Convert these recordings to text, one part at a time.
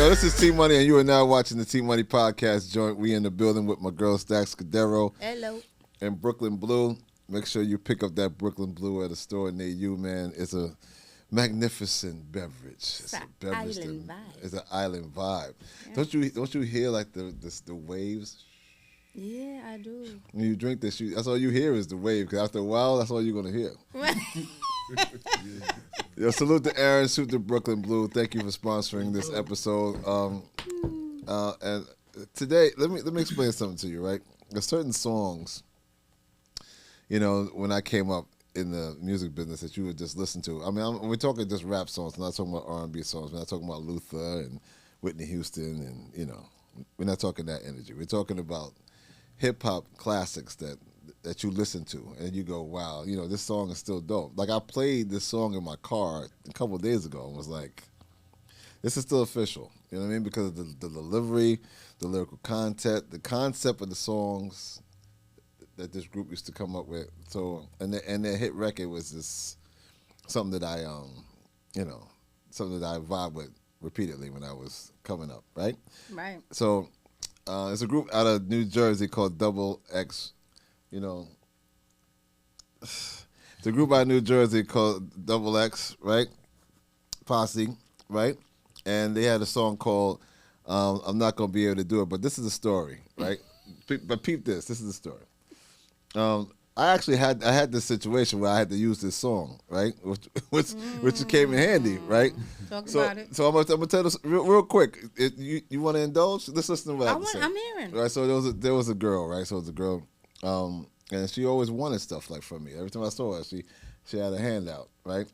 Yo, this is T Money, and you are now watching the T Money Podcast joint. We in the building with my girl Stax Cadero. Hello. And Brooklyn Blue. Make sure you pick up that Brooklyn Blue at a store near you, man. It's a magnificent beverage. It's a beverage island vibe. It's an island vibe. Yeah. Don't you hear like the waves? Yeah, I do. When you drink this, that's all you hear is the wave. Because after a while, that's all you're gonna hear. Yo, salute to Aaron, salute to Brooklyn Blue. Thank you for sponsoring this episode. And today, let me explain something to you. Right, there's certain songs, you know, when I came up in the music business that you would just listen to. I mean, we're talking just rap songs. We're not talking about R&B songs. We're not talking about Luther and Whitney Houston, and you know, we're not talking that energy. We're talking about hip hop classics that you listen to and you go, wow, you know, this song is still dope. Like I played this song in my car a couple of days ago and was like, this is still official. You know what I mean? Because of the delivery, the lyrical content, the concept of the songs that this group used to come up with. So and their hit record was this something that I something that I vibe with repeatedly when I was coming up, right? Right. So it's a group out of New Jersey called XX. You know, it's a group out of New Jersey called XX, right? Posse, right? And they had a song called I'm Not Gonna Be Able to Do It, but this is the story, right? But peep this. This is the story. I had this situation where I had to use this song, right? Which came in handy, right? Talk about it. So I'm gonna tell this real quick. You want to indulge? Let's listen to what I have to say. I'm hearing. Right. So there was a girl, right? So it was a girl, and she always wanted stuff like from me. Every time I saw her, she had a handout, right?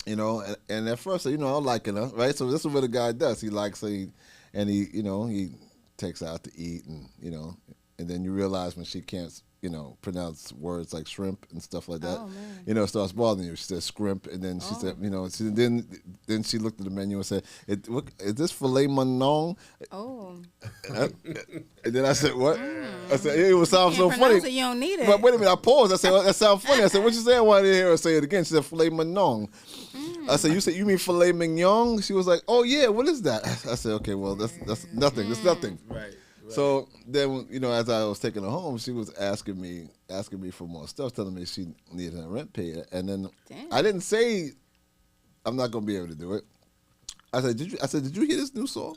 You know, and at first, you know, I'm liking her, right? So this is what a guy does. He likes her, and he takes her out to eat, and you know, and then you realize when she can't, you know, pronounce words like shrimp and stuff like that. Oh, man. You know, it starts bothering you. She said scrimp, and then she said, you know, then she looked at the menu and said, "Is this filet mignon?" Oh. And then I said, "What?" I said, "It would sound so funny." You don't need it. But wait a minute, I paused. I said, well, "That sounds funny." I said, "What you say?" I wanted to hear her say it again. She said, "Filet mignon." I said, "You mean filet mignon?" She was like, "Oh yeah, what is that?" I said, "Okay, well that's nothing. That's nothing." Right. So then, you know, as I was taking her home, she was asking me for more stuff, telling me she needed her rent paid. And then I didn't say I'm not gonna be able to do it. I said, "Did you hear this new song?"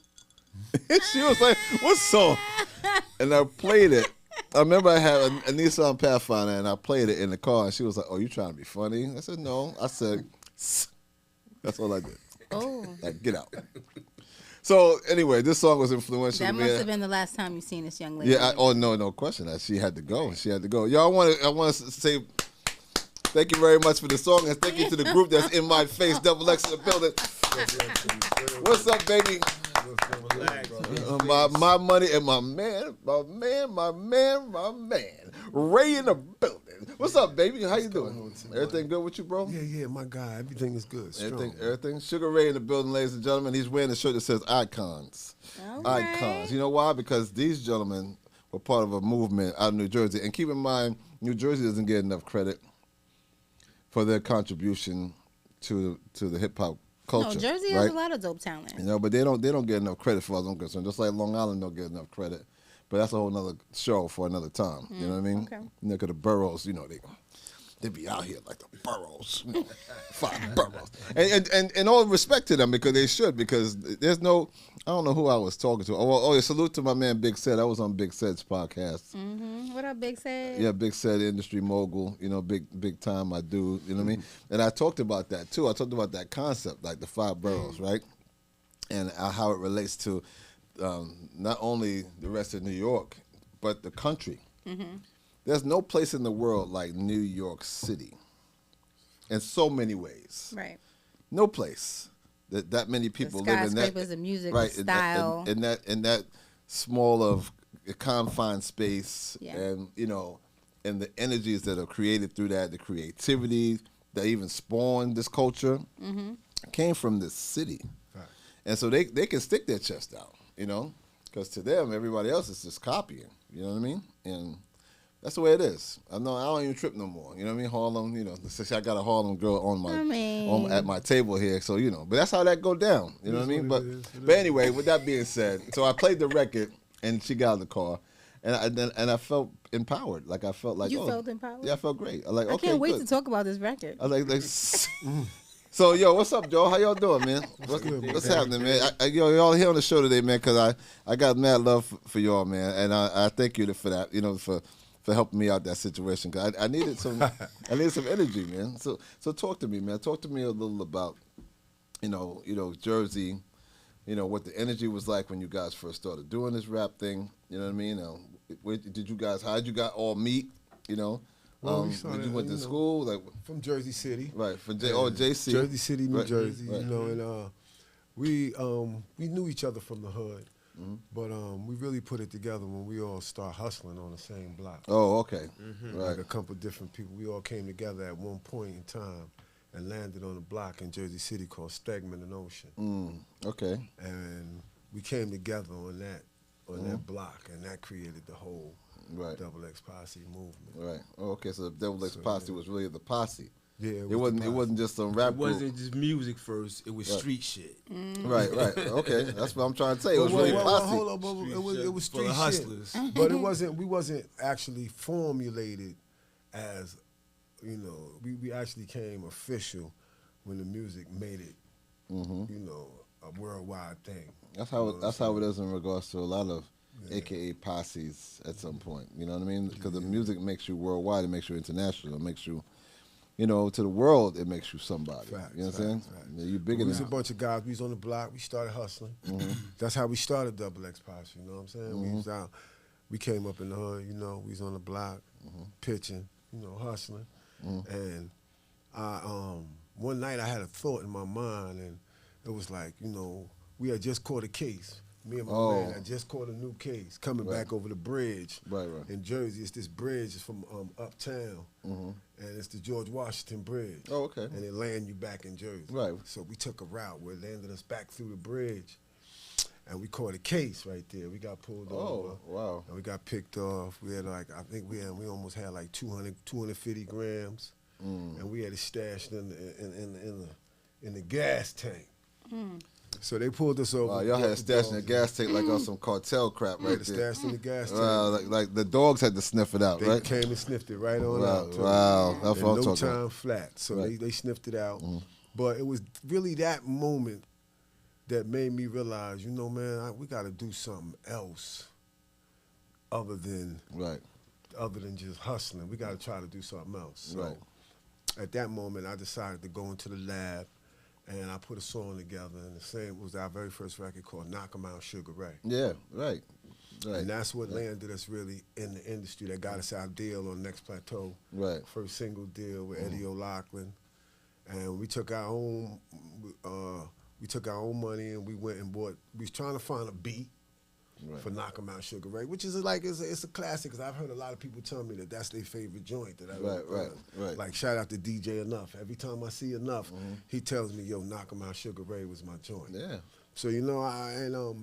She was like, "What song?" And I played it. I remember I had a Nissan Pathfinder, and I played it in the car, and she was like, "Oh, you trying to be funny?" I said, "No." I said, that's all I did. Oh. Like, get out. So anyway, this song was influential. That to me. must have been the last time you seen this young lady. Yeah. No question. She had to go. She had to go. Yo, I want to say thank you very much for the song, and thank you to the group that's in my face. Double X in the building. What's up, baby? My money and my man, Ray in the building. What's up, baby? How you doing? Everything good with you, bro? Yeah, my guy. Everything is good. Everything. Sugar Ray in the building, ladies and gentlemen. He's wearing a shirt that says Icons. Okay. Icons. You know why? Because these gentlemen were part of a movement out of New Jersey. And keep in mind, New Jersey doesn't get enough credit for their contribution to the hip-hop culture. No, Jersey has a lot of dope talent. You know, but they don't get enough credit for as I'm concerned. Just like Long Island don't get enough credit. But that's a whole nother show for another time. You know what I mean? Okay. You know, 'cause the boroughs, you know, they be out here like the boroughs, you know, 5 boroughs. And all respect to them because they should, because there's no, I don't know who I was talking to. Yeah, salute to my man Big Sed. I was on Big Sed's podcast. Mm-hmm. What up, Big Sed? Yeah, Big Sed, industry mogul, you know, big time my dude, you know what I mean? And I talked about that too. I talked about that concept, like the 5 boroughs, right? And how it relates to not only the rest of New York, but the country. Mm-hmm. There's no place in the world like New York City in so many ways. Right. No place that many people live in that. Skyscrapers, the music, right, style. In that small of a confined space, and you know, and the energies that are created through that, the creativity that even spawned this culture, came from this city. Right. And so they can stick their chest out, you know, because to them everybody else is just copying. You know what I mean? And That's the way it is. I know I don't even trip no more. You know what I mean? Harlem, since I got a Harlem girl at my table here, so but that's how that go down. You know what I mean? But anyway, with that being said, so I played the record and she got in the car, and I felt empowered. Like I felt like you felt empowered. Yeah, I felt great. I I can't wait to talk about this record. I like So yo, what's up, Joe? How y'all doing, man? What's happening, man? Y'all here on the show today, man? Because I got mad love for y'all, man, and I thank you for that. For helping me out that situation. Cause I needed some energy, man. So talk to me, man. Talk to me a little about Jersey. What the energy was like when you guys first started doing this rap thing. You know what I mean? How'd you guys all meet? Well, we started, when you went to school, like from Jersey City, right? From JC, Jersey City, New right. Jersey. Right. And we knew each other from the hood, but we really put it together when we all start hustling on the same block. Oh, okay, Right. Like a couple of different people, we all came together at one point in time and landed on a block in Jersey City called Stegman and Ocean. Okay. And we came together on that block, and that created the whole Double X Posse movement. Right. Oh, okay. So the Double X Posse was really the posse. Yeah, it wasn't just some rap group. It wasn't just music first. It was street shit. Right. Okay. That's what I'm trying to say. It was really posse. Hold on, it was street for the shit. hustlers. But we wasn't actually formulated as, we actually came official when the music made it, a worldwide thing. That's how it is in regards to a lot of AKA posses at some point. You know what I mean? Because the music makes you worldwide. It makes you international. It makes you, to the world, it makes you somebody. Facts, you know what I'm saying? Facts. Yeah, you bigger We than was a bunch of guys. We was on the block. We started hustling. That's how we started Double X Posse. You know what I'm saying? We was out. We came up in the hood. We was on the block, pitching. Hustling. And one night I had a thought in my mind, and it was like, we had just caught a case. Me and my man had just caught a new case coming back over the bridge in Jersey. It's this bridge from uptown, and it's the George Washington Bridge. Oh, okay. And it land you back in Jersey. Right. So we took a route where it landed us back through the bridge, and we caught a case right there. We got pulled over. Oh, wow. And we got picked off. We had we almost had like 250 grams, and we had it stashed in the gas tank. So they pulled us over. Wow, y'all had stashed in the gas tank like on some cartel crap right there. Stashed in the gas tank. Wow, like the dogs had to sniff it out, They right? came and sniffed it right on out. Wow, that's what I'm no talking time about. flat. So Right. they sniffed it out. But it was really that moment that made me realize, man, we got to do something else other than just hustling. We got to try to do something else. So at that moment, I decided to go into the lab, and I put a song together, and the same was our very first record called Knock 'Em Out Sugar Ray. Yeah, right. And that's what landed us really in the industry. That got us our deal on Next Plateau. Right. First single deal with Eddie O'Loughlin. And we took our own money, and we went and bought. We was trying to find a beat for Knock 'Em Out Sugar Ray, which is it's a classic. Because I've heard a lot of people tell me that that's their favorite joint that I Right. Like shout out to DJ Enough. Every time I see Enough, he tells me, "Yo, Knock 'Em Out Sugar Ray was my joint." Yeah. So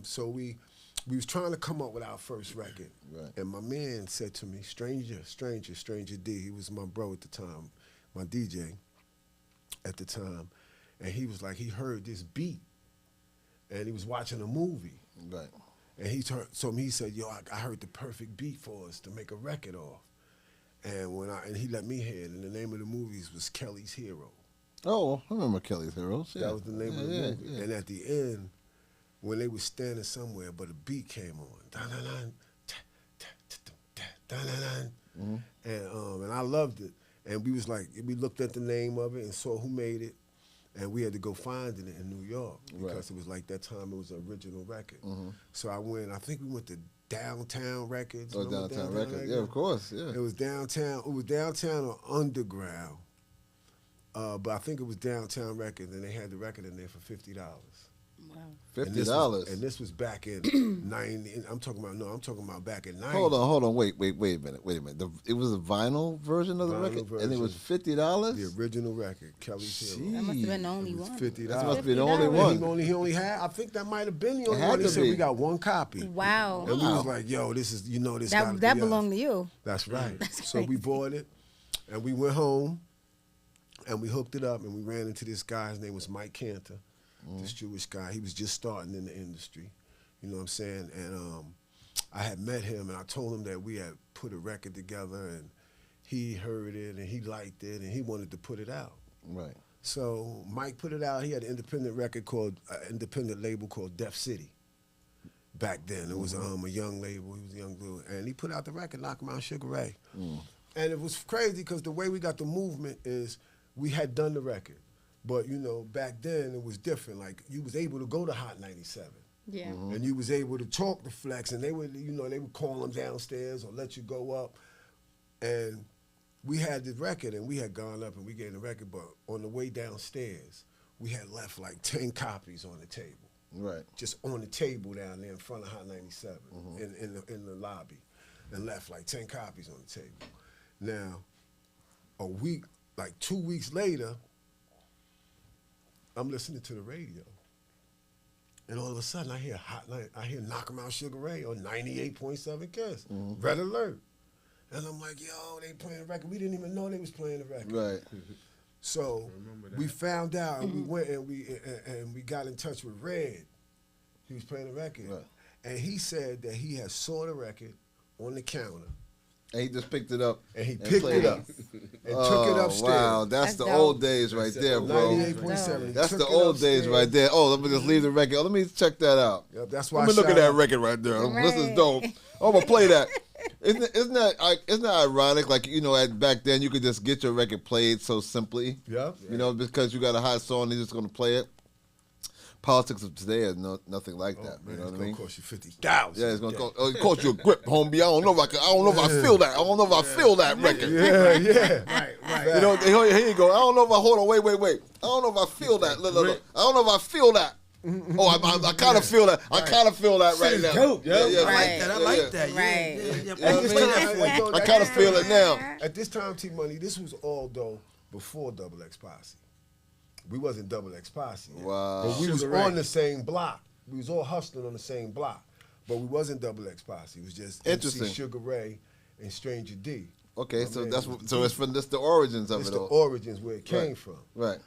so we was trying to come up with our first record, and my man said to me, Stranger D. He was my bro at the time, my DJ at the time, and he was like, he heard this beat, and he was watching a movie, Right. and he said, "Yo, I heard the perfect beat for us to make a record off," and he let me hear it, and the name of the movies was Kelly's Hero. Oh, I remember Kelly's Heroes. Yeah. That was the name of the movie. Yeah. And at the end, when they were standing somewhere, but a beat came on. Dun-dun-dun, dun-dun-dun. And I loved it. And we looked at the name of it and saw who made it. And we had to go find it in New York because it was like that time it was an original record. So I think we went to Downtown Records. Oh, Downtown Records. Yeah, of course. Yeah. It was downtown or underground. But I think it was Downtown Records, and they had the record in there for $50. Wow. $50. And this was back in 90. I'm talking about back in 90. Hold on. Wait a minute. It was a vinyl version of the record, and it was $50. The original record, Kelly's Hero. That must have been the only It was one. $50. That must be the only one. He only had. I think that might have been the only had one. He to said be. we got one copy. Wow. And we was like, yo, this is this gotta That be belonged us. to you. That's right. That's So we crazy. bought it, and we went home, and we hooked it up, and we ran into this guy. His name was Mike Cantor, this Jewish guy. He was just starting in the industry. You know what I'm saying? And I had met him, and I told him that we had put a record together, and he heard it, and he liked it, and he wanted to put it out. Right. So Mike put it out. He had an independent independent label called Def City. Back then, it was a young label. He was a young dude, and he put out the record, Knock 'Em Out Sugar Ray. And it was crazy because the way we got the movement is we had done the record, but back then it was different. Like you was able to go to Hot 97. Yeah. And you was able to talk to Flex, and they would, they would call them downstairs or let you go up. And we had the record, and we had gone up and we gave the record, but on the way downstairs, we had left like 10 copies on the table. Right. Just on the table down there in front of Hot 97 in the lobby, and left like 10 copies on the table. Now, a week, like 2 weeks later, I'm listening to the radio. And all of a sudden, I hear Knock 'Em Out Sugar Ray on 98.7 Kiss, Red Alert. And I'm like, yo, they playing the record. We didn't even know they was playing the record. Right. So we found out, and we went and we got in touch with Red. He was playing the record. Right. And he said that he had saw the record on the counter. And he just picked it up. And he picked played it up and took it upstairs. Wow, that's the dope. old days right there, bro. 98.7. That's the old days right there. Oh, let me just leave the record. Oh, let me check that out. Yep, that's why Let me look at that record right there. This is Right. dope. I'm gonna play that. Isn't that ironic? Like back then you could just get your record played so simply. Yep. Because you got a hot song, they're just gonna play it. Politics of today is nothing like that. Man, You know it's what I mean? gonna cost you $50,000. Yeah, it's gonna cost you a grip, homie. I don't know if I feel that. I don't know if I feel that record. Yeah. Right. Here you go. I don't know if I hold on. Wait. I don't know if I feel that. Look. I don't know if I feel that. Oh, I kind of feel that. I kind of feel that right now. Dope, yo. Yeah, I like Right. that. I like that. Right. Yeah. You know what I Play that for mean? you. I kind of feel it now. At this time, T-Money, this was all, though, before XX Posse. We wasn't XX Posse yet. Wow. But we was Sugar Ray. on the same block. We was all hustling on the same block. But we wasn't XX Posse. It was just Interesting. MC Sugar Ray and Stranger D. Okay, I so mean, it's from this the origins of It's it the all. origins where it came from. Right.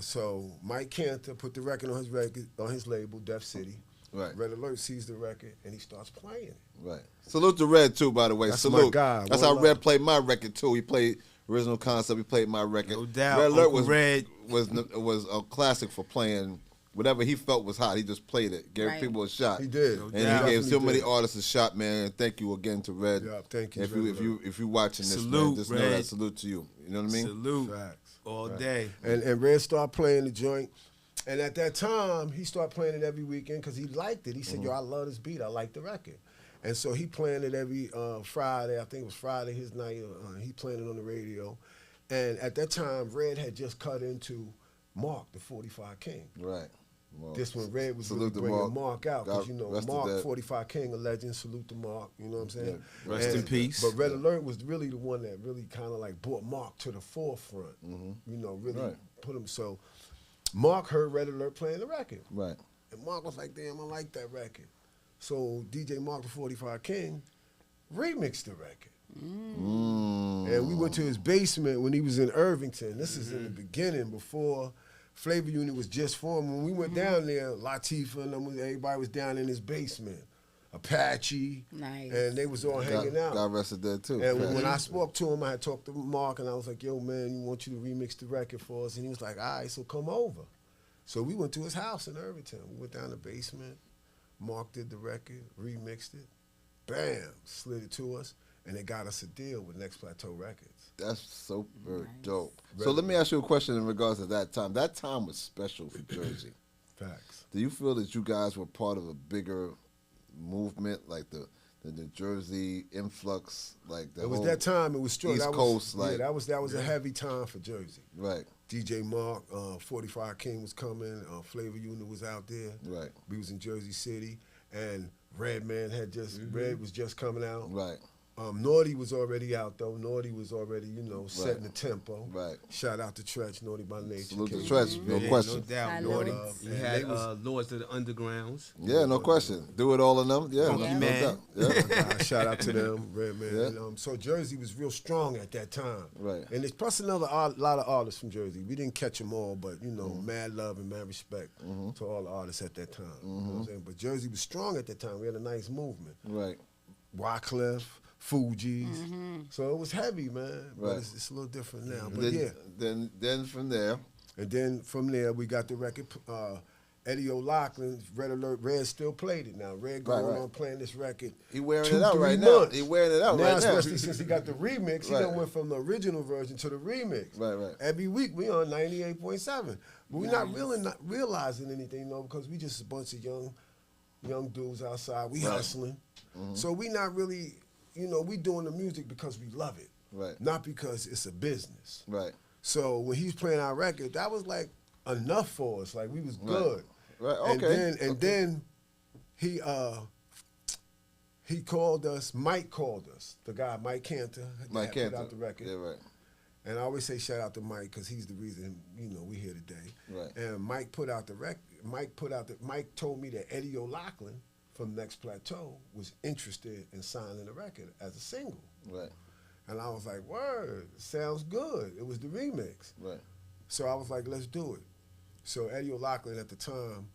So Mike Cantor put the record on his label, Def City. Right. Red Alert sees the record and he starts playing it. Right. Salute to Red too, by the way. That's Salute. my guy. That's One how love. Red played my record too. He played original concept. He played my record. No doubt. Red Alert Uncle Red. was a classic for playing whatever he felt was hot. He just played it, gave Right. people a shot. He did. No And doubt. he gave so Definitely many did. artists a shot, man. And thank you again to Red. Yeah, thank you, If Red you Alert. if you watching this, man, Salute, just know Red. that salute to you. You know what I mean? Salute Facts. all day. And Red started playing the joint. And at that time, he started playing it every weekend because he liked it. He said, yo, I love this beat. I like the record. And so he playing it every Friday. I think it was Friday, his night. He playing it on the radio. And at that time, Red had just cut into Mark, the 45 King. Right. Well, This when Red was salute really to bringing Mark out. Because, God rest his Mark, dead. 45 King, a legend. Salute to Mark. You know what I'm saying? Yeah. Rest in peace. But Red Alert was really the one that really kind of like brought Mark to the forefront. You know, really Right. put him. So Mark heard Red Alert playing the record. Right. And Mark was like, damn, I like that record. So DJ Mark, the 45 King, remixed the record. And we went to his basement when he was in Irvington. This is in the beginning, before Flavor Unit was just formed. When we went down there, Latifah and everybody was down in his basement. Apache. Nice. And they was all hanging out. God rest his dead too. And Right. when I spoke to him, I had talked to Mark, and I was like, yo, man, we want you to remix the record for us. And he was like, all right, so come over. So we went to his house in Irvington. We went down the basement. Mark did the record, remixed it. Bam, slid it to us. And they got us a deal with Next Plateau Records. That's so very Nice. dope. So Red let me ask you a question in regards to that time. That time was special for Jersey. Facts. Do you feel that you guys were part of a bigger movement, like the Jersey influx, like the It was whole that time. It was strong. East that was, Coast, yeah, like- that was a heavy time for Jersey. right? DJ Mark, 45 King was coming, Flavor Unit was out there. Right. We was in Jersey City, and Redman Red was just coming out. Right. Naughty was already out though. Naughty was already, setting the tempo. Right. Shout out to Tretch, Naughty by Nature. Salute to King. Tretch, no Yeah, question. no doubt. I Naughty. know. You And had they was- Lords of the Undergrounds. Yeah, no question. Do it all in them. Yeah, Funky no Man. doubt. Yeah. Shout out to them, Redman. Yeah. And, so Jersey was real strong at that time. Right. And it's plus lot of artists from Jersey. We didn't catch them all, but mad love and mad respect to all the artists at that time. You know what I'm saying? But Jersey was strong at that time. We had a nice movement. Right. Wyclef, Fugees. So it was heavy, man. But Right. it's a little different now. But Then from there, And then from there, we got the record. Eddie O'Loughlin, Red Alert, Red still played it now. Red going Right. on playing this record. he wearing 2, it out 3 right now. months. He wearing it out now, right now. especially since he got the remix, he Right. done went from the original version to the remix. Right. Every week we on 98.7. But we're not realizing anything though, because we just a bunch of young dudes outside. We Right. hustling. So we not really, we doing the music because we love it. Right. Not because it's a business. Right. So when he's playing our record, that was like enough for us. Like we was good. Right. And Okay. then he called us. Mike called us. The guy Mike Cantor. Mike put Cantor. out the record. Yeah. Right. And I always say shout out to Mike because he's the reason we here today. Right. And Mike put out the record. Mike told me that Eddie O'Loughlin from Next Plateau was interested in signing the record as a single. Right. And I was like, word, sounds good. It was the remix. Right. So I was like, let's do it. So Eddie O'Loughlin at the time,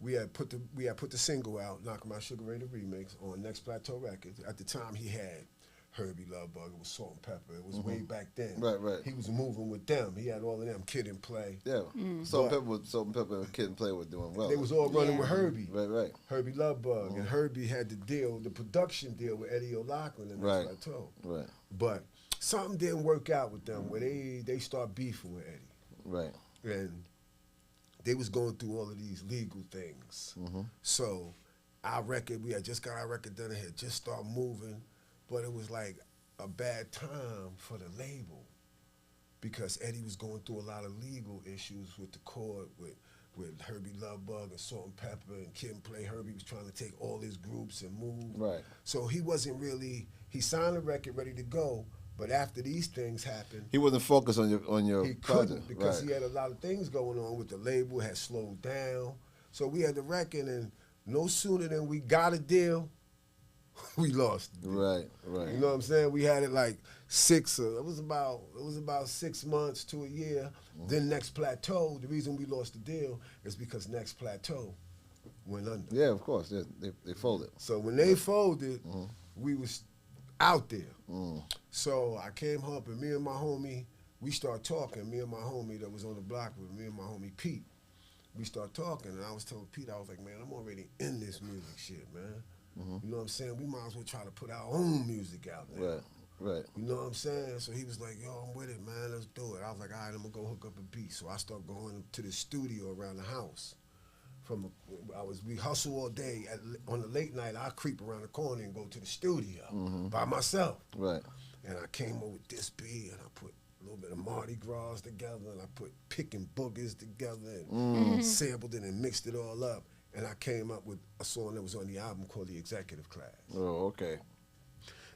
we had put the single out, Knock 'Em Out Sugar Ray the remix on Next Plateau Records. At the time he had Herbie Love Bug, it was Salt and Pepper. It was way back then. Right. He was moving with them. He had all of them, Kid and Play. Yeah. Salt and Pepper, Kid and Play were doing well. They was all running with Yeah. Herbie. Right. Herbie Love Bug. And Herbie had the production deal with Eddie O'Loughlin in Next Right. Plateau. Right. But something didn't work out with them where they start beefing with Eddie. Right. And they was going through all of these legal things. So our record, we had just got our record done, it had just started moving, but it was like a bad time for the label because Eddie was going through a lot of legal issues with the court, with Herbie Love Bug and Salt and Pepper and Kid and Play. Herbie was trying to take all his groups and move. Right. So he wasn't really, he signed the record ready to go, but after these things happened, He wasn't focused on your he project. couldn't because right. he had a lot of things going on with the label, had slowed down. So we had the record, and no sooner than we got a deal, we lost the deal. Right. You know what I'm saying? We had it like it was about 6 months to a year. Then Next Plateau, the reason we lost the deal is because Next Plateau went under. Yeah, of course. Yeah, they folded. So when they folded, we was out there. So I came up and me and my homie, we start talking. Me and my homie that was on the block with me and my homie Pete, we start talking. And I was telling Pete, I was like, man, I'm already in this music shit, man. You know what I'm saying? We might as well try to put our own music out there. Right. You know what I'm saying? So he was like, yo, I'm with it, man. Let's do it. I was like, all right, I'm going to go hook up a beat. So I start going to the studio around the house. We hustle all day. On the late night, I creep around the corner and go to the studio by myself. Right. And I came up with this beat, and I put a little bit of Mardi Gras together, and I put Pickin' Boogers together, and sampled it and mixed it all up. And I came up with a song that was on the album called The Executive Class. Oh, okay.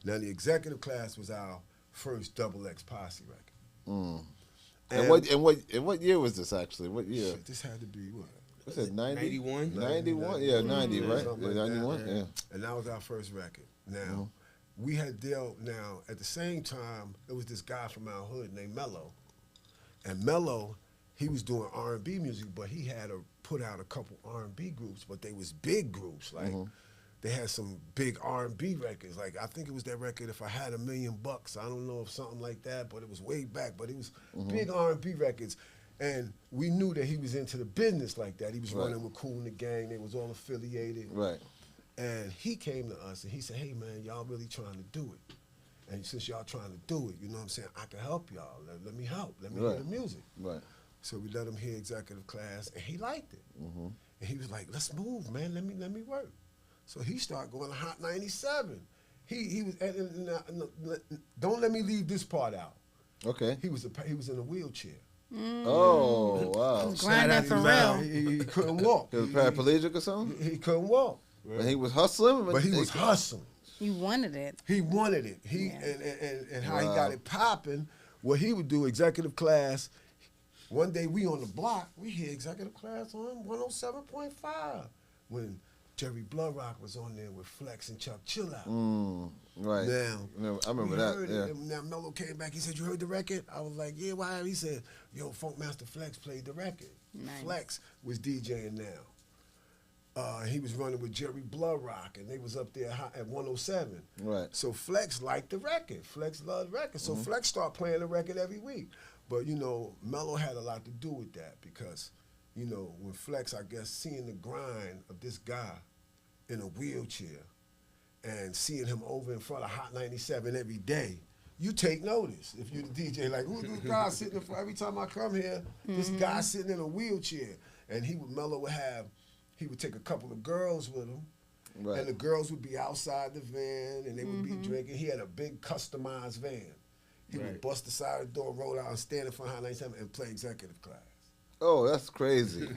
Now, The Executive Class was our first XX Posse record. And what year was this actually? What year? Shit, this had to be what? What's it? 90? 91? 91? Yeah, 90, right? Something Yeah, like that. 91. Yeah. And that was our first record. Now, we had dealt, now, at the same time, there was this guy from our hood named Mello. And Mello, he was doing R&B music, but he had put out a couple R&B groups, but they was big groups. Like, they had some big R&B records. Like, I think it was that record, If I Had $1 Million. I don't know if something like that, but it was way back. But it was big R&B records. And we knew that he was into the business like that. He was running with Kool and the Gang. They was all affiliated. Right. And he came to us and he said, hey, man, y'all really trying to do it. And since y'all trying to do it, you know what I'm saying, I can help y'all. Let me help. Let me hear the music. Right. So we let him hear Executive Class, and he liked it. And he was like, let's move, man. Let me work. So he started going to Hot 97. He was, don't let me leave this part out. Okay. He was in a wheelchair. Oh, wow. Grinding for real. He couldn't walk. He was paraplegic or something? He couldn't walk. And he was hustling? But he was hustling. You wanted it. He wanted it. And how he got it popping, what he would do, executive class. One day we on the block, we hear executive class on 107.5 when Jerry Bloodrock was on there with Flex and Chuck Chill Out. Right. Now, I remember we that. heard Yeah. it, and now Mello came back. He said, "You heard the record?" I was like, "Yeah, why?" He said, "Yo, Funkmaster Flex played the record." Nice. Flex was DJing now. He was running with Jerry Bloodrock, and they was up there at 107. Right. So Flex liked the record. Flex loved the record. So Flex started playing the record every week. But, you know, Mello had a lot to do with that because, you know, when Flex, I guess, seeing the grind of this guy in a wheelchair and seeing him over in front of Hot 97 every day, you take notice. If you're the DJ, like, who's this guy sitting in front? Every time I come here, this guy sitting in a wheelchair. And Mello would have, he would take a couple of girls with him. Right. And the girls would be outside the van and they would be drinking. He had a big customized van. He would bust the side of the door, roll out, and stand in front of Hot 97 and play executive class. Oh, that's crazy.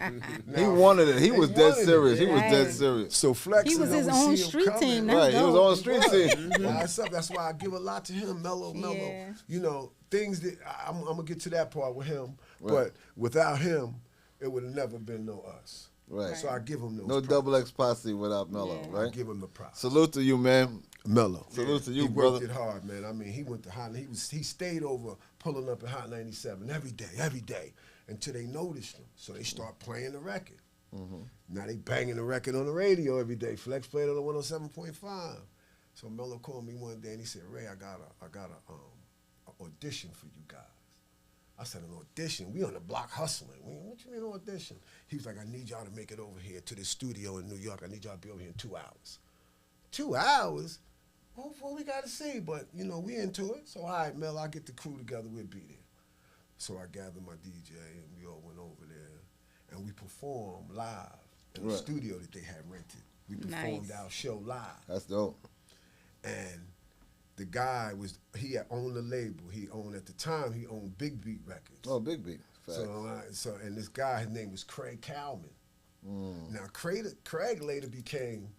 He wanted it. He was dead serious. He was dead serious. So Flex, He was his own street team. Right, he was on the street team. That's why I give a lot to him, Mello. Yeah. You know, things that I'm gonna get to that part with him, but without him, it would have never been no us. Right. So I give him those No props. Double X Posse without Mello, Yeah. right? I give him the props. Salute to you, man. Mello. Salute to you, he brother. worked it hard, man. I mean, he went to Hot. He stayed over pulling up at Hot 97 every day, until they noticed him. So they start playing the record. Now they banging the record on the radio every day. Flex played on 107.5. So Mello called me one day and he said, "Ray, I got a audition for you guys." I said, "An audition? We on the block hustling. What you mean audition?" He was like, "I need y'all to make it over here to this studio in New York. I need y'all to be over here in 2 hours." 2 hours? Well, we got to see, but, you know, we into it. So, all right, Mel, I'll get the crew together. We'll be there. So I gathered my DJ, and we all went over there, and we performed live in the studio that they had rented. We performed our show live. That's dope. And the guy he had owned the label. He owned Big Beat Records. Oh, Big Beat. Facts. And this guy, his name was Craig Kalman. Now, Craig later became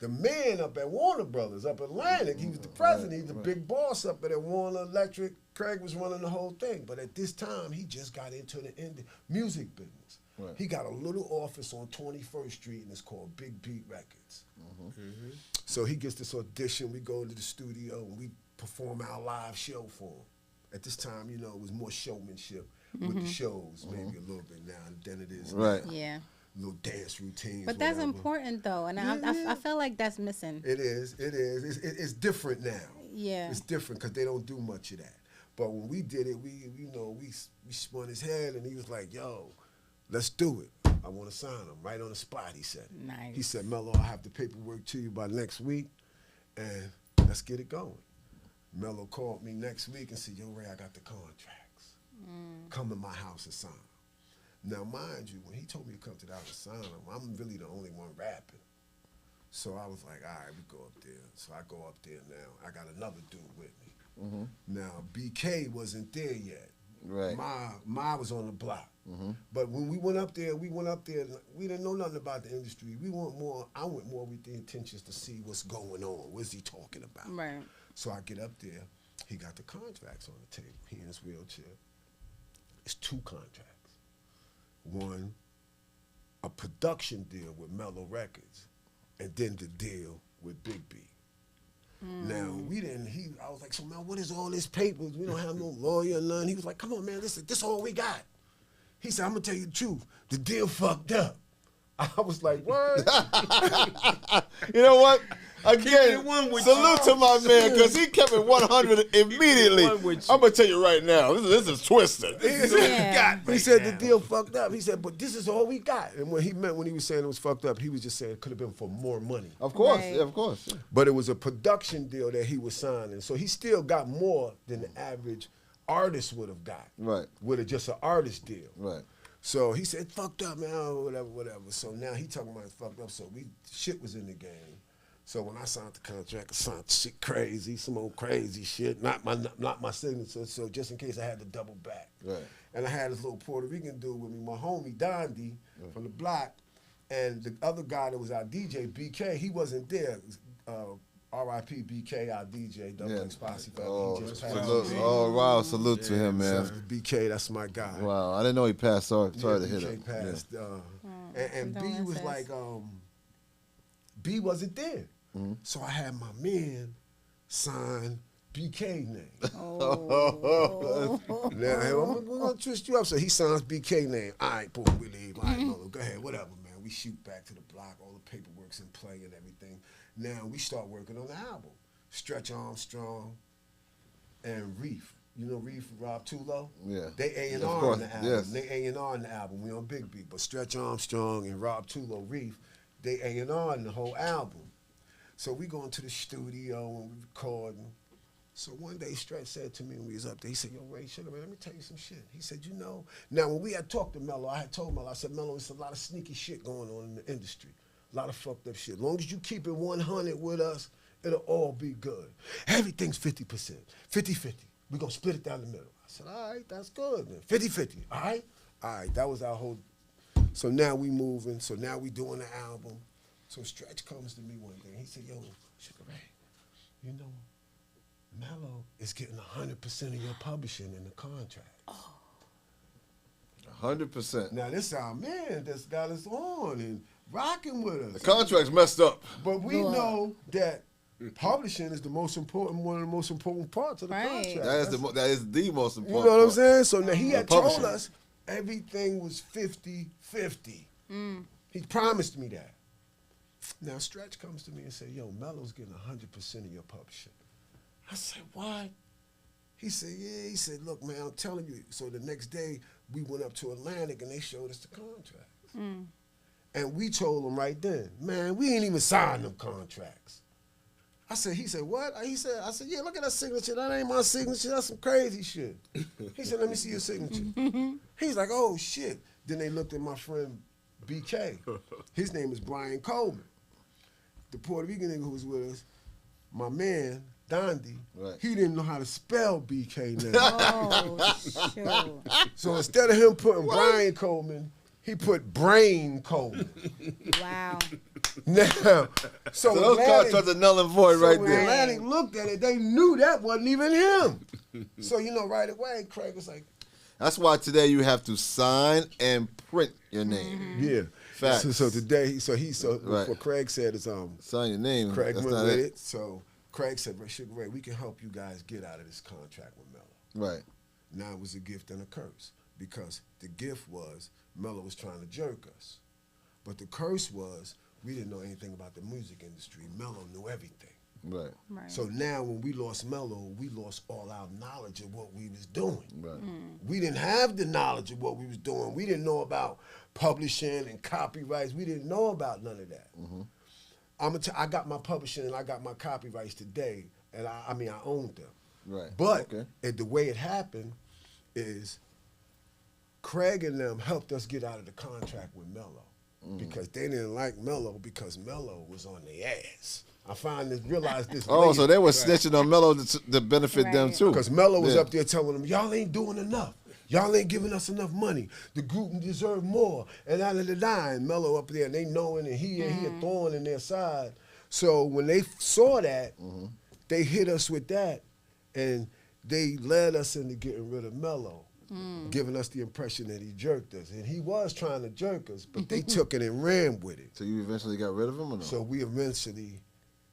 the man up at Warner Brothers, up Atlantic. He was the president. He's the big boss up at Warner Electric. Craig was running the whole thing. But at this time, he just got into the music business. Right. He got a little office on 21st Street, and it's called Big Beat Records. So he gets this audition. We go to the studio, and we perform our live show for him. At this time, you know, it was more showmanship with the shows, maybe a little bit now than it is now. Yeah. Little dance routines. But that's whatever. important, though, and I feel like that's missing. It is. It's different now. Yeah. It's different because they don't do much of that. But when we did it, we spun his head, and he was like, "Yo, let's do it. I want to sign him right on the spot." He said. Nice. He said, "Mello, I'll have the paperwork to you by next week, and let's get it going." Mello called me next week and said, "Yo, Ray, I got the contracts. Come to my house and sign them." Now, mind you, when he told me to come to the house and sign them, I'm really the only one rapping. So I was like, all right, we go up there. So I go up there now. I got another dude with me. Now, BK wasn't there yet. Right. Ma was on the block. But when we went up there, we didn't know nothing about the industry. I went more with the intentions to see what's going on. What's he talking about? Right. So I get up there. He got the contracts on the table. He in his wheelchair. It's 2 contracts. One, a production deal with Mello Records, and then the deal with Big B. Now, I was like, "So, man, what is all this papers? We don't have no lawyer or nothing." He was like, "Come on, man, this all we got." He said, "I'm going to tell you the truth. The deal fucked up." I was like, "What?" You know what? Again, with salute to my man, because he kept it 100 immediately. I'm going to tell you right now, this is twisted. He said the deal fucked up. He said, "But this is all we got." And when he was saying it was fucked up, he was just saying it could have been for more money. Of course, Right. yeah, of course. Yeah. But it was a production deal that he was signing. So he still got more than the average artist would have got. Right. With just an artist deal. Right. So he said, "Fucked up, man," or whatever. So now he talking about it's fucked up. So shit was in the game. So when I signed the contract, I signed shit crazy, some old crazy shit, not my signature. So just in case I had to double back. Right. and I had this little Puerto Rican dude with me, my homie Dondi from the block, and the other guy that was our DJ, BK, he wasn't there. R.I.P. BK, our DJ, XX Posse. Oh, He just passed salute. away. Oh, wow. Salute to him, man. So, BK, that's my guy. Wow. I didn't know he passed. Sorry to hit BK him. passed. And B was condolences. like, B wasn't there. So I had my man sign BK name. Oh. Now, hey, we're going to twist you up. So he signs BK name. All right, boom, we leave. All right, Molo, go ahead, whatever, man. We shoot back to the block. All the paperwork's in play and everything. Now we start working on the album. Stretch Armstrong and Reef. You know Reef, Rob Tulo? Yeah. They A&R Of on course, the album. yes. They A&R on the album. We on Big Beat. But Stretch Armstrong and Rob Tulo, Reef, they A&R on the whole album. So we go into the studio and we recording. So one day Stretch said to me when we was up there, he said, yo, Ray, sugar, man, let me tell you some shit. He said, you know, now when we had talked to Mello, I had told Mello, I said, Mello, it's a lot of sneaky shit going on in the industry. A lot of fucked up shit. As long as you keep it 100 with us, it'll all be good. Everything's 50%, 50-50. We're going to split it down the middle. I said, all right, that's good, man. 50-50, all right? All right, that was our whole. So now we moving. So now we doing the album. So Stretch comes to me one day. He said, yo, Sugar Ray, you know, Mello is getting 100% of your publishing in the contract. 100%. Now, this our man that's got us on and rocking with us. The contract's messed up. But we know that publishing is the most important, one of the most important parts of the Right. contract. That is the most You important know what I'm part. saying? So now he had told Publishing. us everything was 50-50. He promised me that. Now Stretch comes to me and said, yo, Mello's getting 100% of your publishing. I said, what? He said, yeah. He said, look, man, I'm telling you. So the next day, we went up to Atlantic and they showed us the contract. And we told them right then, man, we ain't even signed them contracts. I said, he said, what? I said, yeah, look at that signature. That ain't my signature. That's some crazy shit. He said, let me see your signature. He's like, oh, shit. Then they looked at my friend BK. His name is Brian Coleman. The Puerto Rican nigga who was with us, my man, Dondi, Right. he didn't know how to spell BK name. Oh, shoot. So instead of him putting Brian Coleman, he put Brain Coleman. Wow. Now, so So those Atlantic- contracts are null and void right when there. Atlantic looked at it, they knew that wasn't even him. So, you know, right away, Craig was like, That's why today you have to sign and print your name. yeah. Facts. So today, Right. what Craig said is, Sign your name. Craig That's went not with it. it. So Craig said, Sugar Ray, we can help you guys get out of this contract with Mello. Right. Now it was a gift and a curse because the gift was Mello was trying to jerk us. But the curse was we didn't know anything about the music industry. Mello knew everything. Right. Right. So now when we lost Mello, we lost all our knowledge of what we was doing. Right. We didn't have the knowledge of what we was doing. We didn't know about publishing and copyrights. We didn't know about none of that. I got my publishing and I got my copyrights today, and I owned them. Right. But Okay. the way it happened is Craig and them helped us get out of the contract with Mello because they didn't like Mello because Mello was on their ass. I realized this Oh, later. so they were snitching on Mello to benefit them Right. too. Because Mello was Yeah. up there telling them, y'all ain't doing enough. Y'all ain't giving us enough money. The group deserve more. And and Mello up there, and they knowing and he a thorn in their side. So when they saw that, they hit us with that, and they led us into getting rid of Mello, giving us the impression that he jerked us. And he was trying to jerk us, but they took it and ran with it. So you eventually got rid of him or no? So we eventually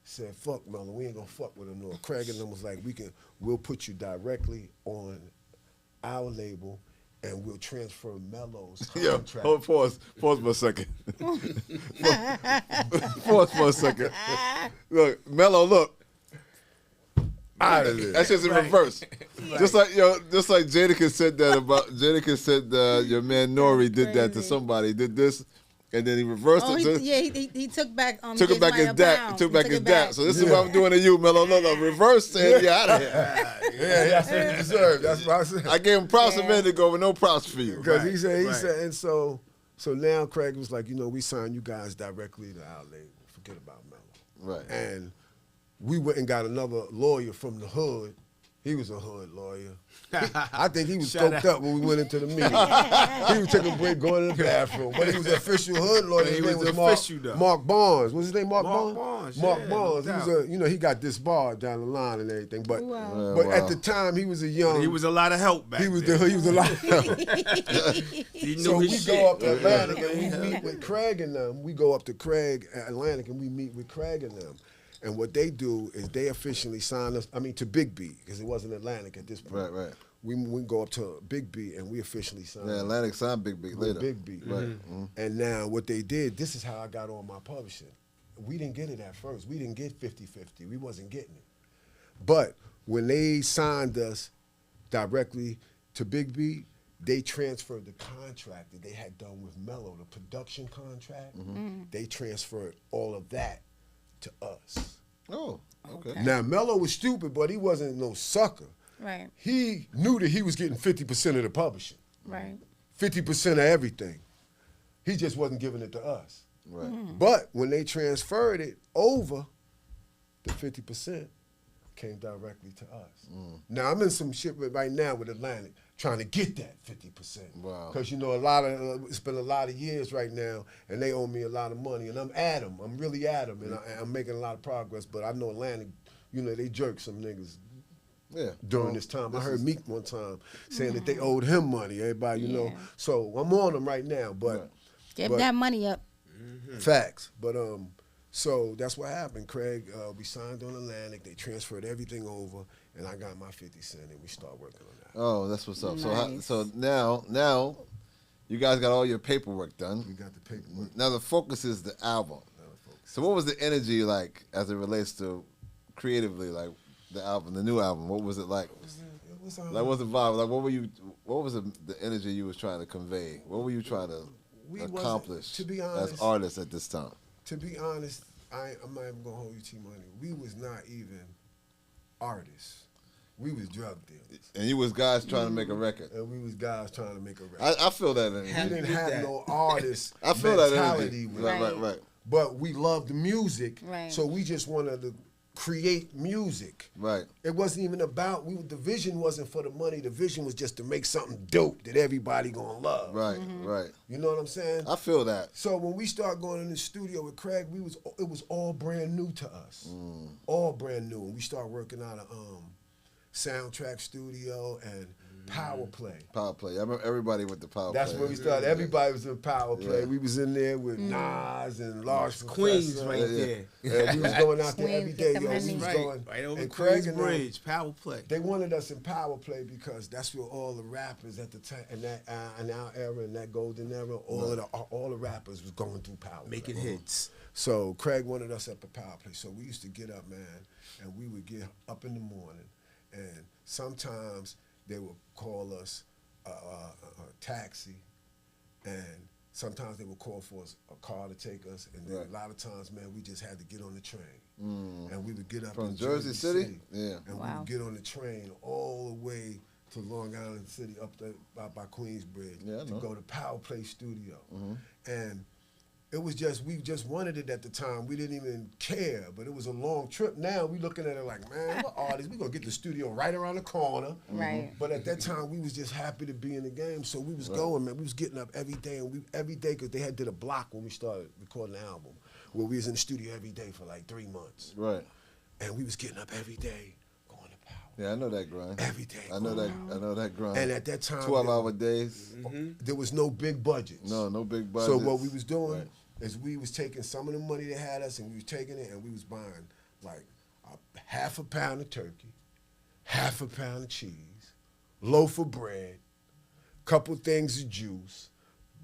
said, fuck Mello, we ain't gonna fuck with him no. Craig and them was like, we'll put you directly on our label and we'll transfer Mello's Yo, contract. pause for a second. Pause for a second. Look, Mello, look. Out of there. That's just in reverse. Just like Jadakiss said that about Jadakiss said your man Nori did that to Crazy. somebody. Did this, and then he reversed Oh, it. he took back Took it back his dad. Took back his dad. So this is what I'm doing to you, Mello. No, reverse saying you out of here. Yeah, that's what you deserve. That's what I said. I gave him props a minute ago, but no props for you. Because he said, and so now Craig was like, we signed you guys directly to our label. Forget about Mello. Right. And we went and got another lawyer from the hood He was a hood lawyer. I think he was Shout coked out. up when we went into the meeting. He was taking a break, going to the bathroom. But he was an official hood lawyer. He His was name was official, though. Mark Barnes. What's his name? Mark Mark Barnes? Barnes, Mark yeah, Barnes. no He was doubt. a, you know, he got disbarred down the line and everything. But Wow. but Wow. at the time, he was a young. He was a lot of help back he was then. he was a lot. He knew So we his go shit. up to Atlantic Yeah, and we man. meet with Craig and them. We go up to Craig at Atlantic and we meet with Craig and them. And what they do is they officially sign us. I mean, to Big B because it wasn't Atlantic at this point. Right. We go up to Big B and we officially sign. Yeah, Atlantic signed Big Big with later. Big B. Right. And now what they did, this is how I got on my publishing. We didn't get it at first. We didn't get 50-50. We wasn't getting it. But when they signed us directly to Big B, they transferred the contract that they had done with Mello, the production contract. They transferred all of that to us. Oh, okay. Now, Mello was stupid, but he wasn't no sucker. Right. He knew that he was getting 50% of the publishing. Right. 50% of everything. He just wasn't giving it to us. Right. But when they transferred it over, the 50% came directly to us. Now I'm in some shit right now with Atlantic trying to get that 50%. Wow. Because you know it's been a lot of years right now, and they owe me a lot of money, and I'm at them. I'm really at them, and I'm making a lot of progress. But I know Atlantic, you know, they jerk some niggas Yeah. during Well, this time. I this heard is- Meek one time saying that they owed him money. Everybody, you know. Yeah. So I'm on them right now, but. Right. Give But- that money up. Facts. But so that's what happened, Craig. We signed on Atlantic. They transferred everything over, and I got my 50 cent, and we start working on that. Oh, that's what's up. Nice. So now, you guys got all your paperwork We done. got the paperwork. Now the focus is the album. So what was the energy like as it relates to creatively, like the album, the new album? What was it like? It was, Like what was the vibe? Like what was the energy you was trying to convey? What were you trying to We wasn't- accomplish to be as honest- artists at this time? To be honest, I'm not even gonna hold you to money. We was not even artists. We was drug dealers, And you was guys trying to make a record. and we was guys trying to make a record. I feel that energy. We Happy didn't with have that. no artist I feel that mentality energy. with Right, it. right. But we loved the music, Right. so we just wanted to create music. Right. It wasn't even about the vision wasn't for the money. The vision was just to make something dope that everybody gonna love. Right, right. You know what I'm saying? I feel that. So when we started going in the studio with Craig, it was all brand new to us, all brand new. And we started working out of Soundtrack Studio and Power Play. Power play. I remember everybody went to power That's play. where we started. Everybody was in Power Play. Yeah. We was in there with Nas and Large Queens Professor. right there. And we was going out there every Queens, day. get the Yo, we money. was Right, going. right over and Queens Craig and them, Bridge, power play. They wanted us in Power Play because that's where all the rappers at the time in our era, in that golden era, all the rappers was going through Power Making Play. hits. So Craig wanted us up at Power Play. So we used to get up, man, and we would get up in the morning, and sometimes they would call us a taxi, and sometimes they would call for us a car to take us, and then Right. a lot of times, man, we just had to get on the train, and we would get up From in Jersey City? Yeah. and we Wow. would get on the train all the way to Long Island City, up there by Queensbridge, Yeah, I to know. go to Power Play Studio, and it was just we just wanted it at the time. We didn't even care, but it was a long trip. Now we looking at it like, man, we're artists. We gonna get the studio right around the corner. Right. But at that time, we was just happy to be in the game. So we was going, man. We was getting up every day, and every day because they had did a block when we started recording the album, where we was in the studio every day for like 3 months, Right. and we was getting up every day, going to Power. Yeah, I know that grind. Every day. I know that grind. And at that time, 12-hour days. there was no big budgets. No big budgets. So what we was doing Right. is we was taking some of the money they had us, and we was taking it, and we was buying like half a pound of turkey, half a pound of cheese, loaf of bread, couple things of juice,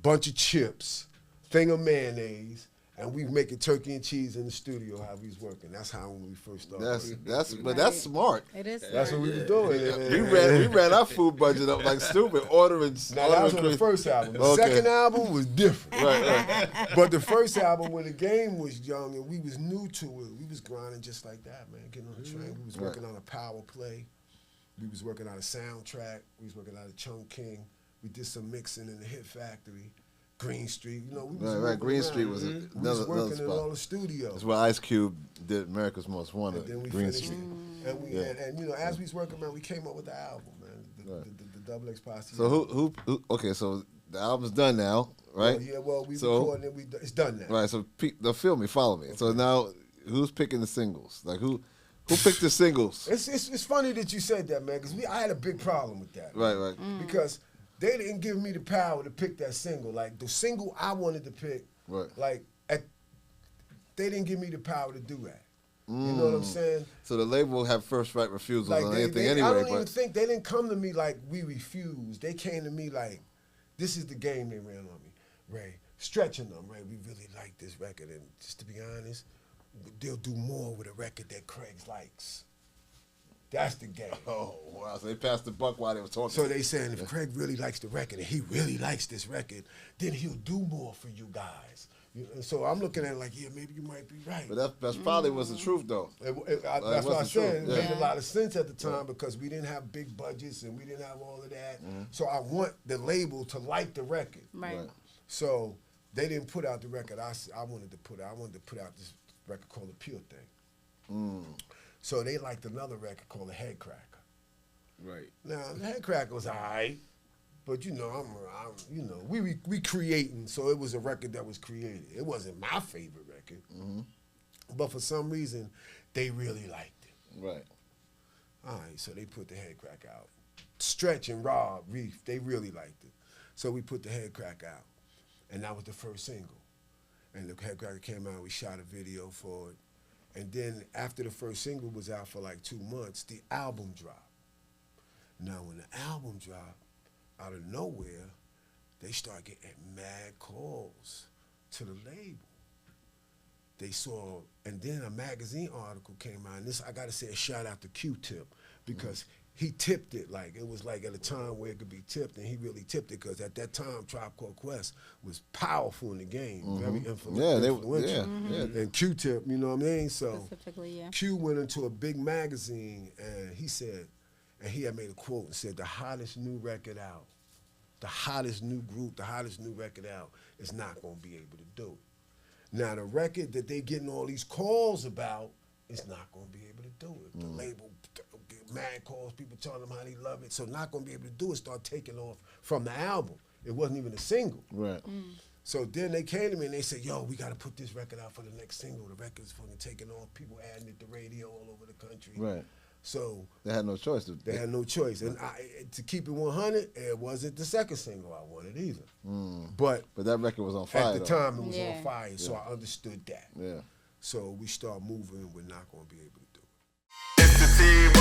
bunch of chips, thing of mayonnaise, and we making turkey and cheese in the studio how we was working. That's how when we first started. That's smart. It is. That's what we was doing. We ran our food budget up like stupid, ordering. Now that was on the ordering first album. The Okay. second album was different. Right. But the first album when the game was young and we was new to it, we was grinding just like that, man. Getting on the train. We was working on a Power Play. We was working on a Soundtrack. We was working on a Chung King. We did some mixing in the Hit Factory, Green Street. You know, we was Right. moving Green around. Street was We was another working in spot. all the studios. That's where Ice Cube did America's Most And then Wanted. we Green finished Street. it. And we and you know, as we was working, man, we came up with the album, man, the Double X Posse. So who? Okay, so the album's done now, right? Well, yeah, well, we So- recording it. It's done now. Right. So now feel me, follow me. So now, who's picking the singles? Like who picked the singles? It's funny that you said that, man, because I had a big problem with that. Right, right. Because they didn't give me the power to pick that single. Like the single I wanted to pick, Right. like they didn't give me the power to do that. You know what I'm saying? So the label have first right refusals Like on they, anything they, anyway. I don't but even think they didn't come to me like we refused. They came to me like, this is the game they ran on me. Ray, stretching them, Ray, we really like this record. And just to be honest, they'll do more with a record that Craig likes. That's the game. oh wow! So they passed the buck while they were talking. So they saying if Craig really likes the record and he really likes this record, then he'll do more for you guys. And so I'm looking at it like, yeah, maybe you might be right. But that's probably was the truth though. That's Like, what I wasn't said. true. It made Yeah. a lot of sense at the time because we didn't have big budgets and we didn't have all of that. So I want the label to like the record. Right. Right. So they didn't put out the record I wanted to put out this record called The Pure Thing. So they liked another record called The Head Cracker. Right. Now the Head Cracker was alright, but you know I'm you know we creating, so it was a record that was created. It wasn't my favorite record, but for some reason they really liked it. Right. All right, so they put the Head Crack out. Stretch and Rob Reef, they really liked it. So we put the Head Crack out, and that was the first single. And the Head Cracker came out, we shot a video for it. And then after the first single was out for like 2 months, the album dropped. Now when the album dropped, out of nowhere, they start getting mad calls to the label. They saw, and then a magazine article came out, and this, I gotta say a shout out to Q-Tip, because he tipped it, like, it was like at a time where it could be tipped, and he really tipped it, because at that time, Tribe Called Quest was powerful in the game, very influential. And Q-Tip, you know what I mean? So Specifically, yeah. Q went into a big magazine, and he said, and he had made a quote and said, the hottest new record out, the hottest new group, the hottest new record out is not gonna be able to do it. Now the record that they getting all these calls about is not gonna be able to do it. The label get mad calls, people telling them how they love it, so not gonna be able to do it, start taking off from the album. It wasn't even a single. Right. So then they came to me and they said, yo, we gotta put this record out for the next single. The record's fucking taking off, people adding it to radio all over the country. Right. So They had no choice. they had no choice. And to keep it 100, it wasn't the second single I wanted either. But But that record was on fire. at the though. time, it was Yeah. on fire, so I understood that. Yeah. So we start moving, we're not going to be able to do it. It's the team